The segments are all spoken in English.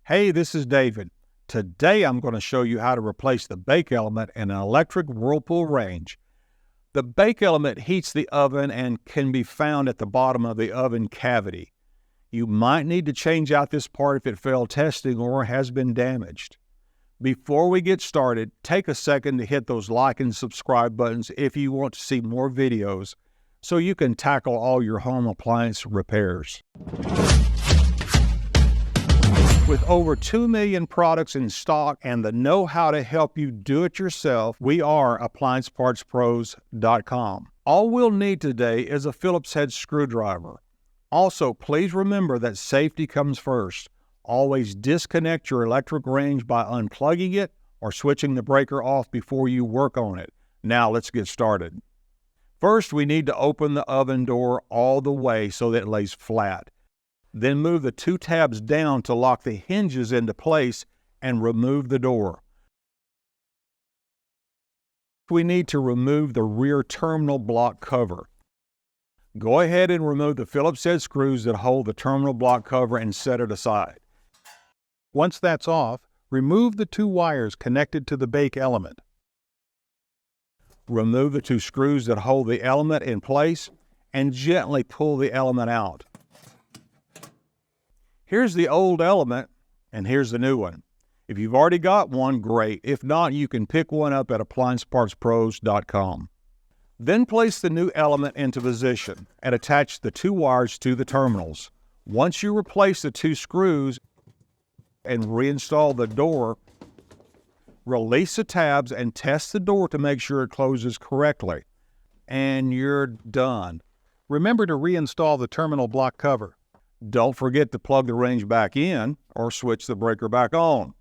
Hey, this is David. Today I'm going to show you how to replace the bake element in an electric Whirlpool range. The bake element heats the oven and can be found at the bottom of the oven cavity. You might need to change out this part if it failed testing or has been damaged. Before we get started, take a second to hit those like and subscribe buttons if you want to see more videos so you can tackle all your home appliance repairs. With over 2 million products in stock and the know-how to help you do it yourself, we are AppliancePartsPros.com. All we'll need today is a Phillips head screwdriver. Also, please remember that safety comes first. Always disconnect your electric range by unplugging it or switching the breaker off before you work on it. Now let's get started. First, we need to open the oven door all the way so that it lays flat. Then move the 2 tabs down to lock the hinges into place and remove the door. We need to remove the rear terminal block cover. Go ahead and remove the Phillips head screws that hold the terminal block cover and set it aside. Once that's off, remove the 2 wires connected to the bake element. Remove the 2 screws that hold the element in place and gently pull the element out. Here's the old element, and here's the new one. If you've already got one, great. If not, you can pick one up at AppliancePartsPros.com. Then place the new element into position and attach the 2 wires to the terminals. Once you replace the 2 screws and reinstall the door, release the tabs and test the door to make sure it closes correctly. And you're done. Remember to reinstall the terminal block cover. Don't forget to plug the range back in or switch the breaker back on.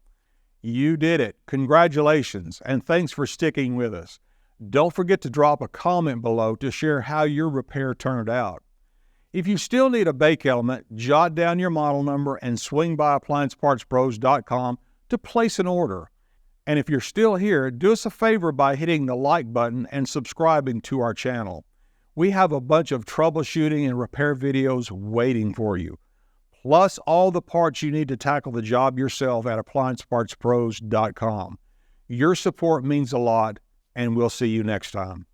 You did it. Congratulations, and thanks for sticking with us. Don't forget to drop a comment below to share how your repair turned out. If you still need a bake element, jot down your model number and swing by AppliancePartsPros.com to place an order. And if you're still here, do us a favor by hitting the like button and subscribing to our channel. We have a bunch of troubleshooting and repair videos waiting for you, plus all the parts you need to tackle the job yourself at AppliancePartsPros.com. Your support means a lot, and we'll see you next time.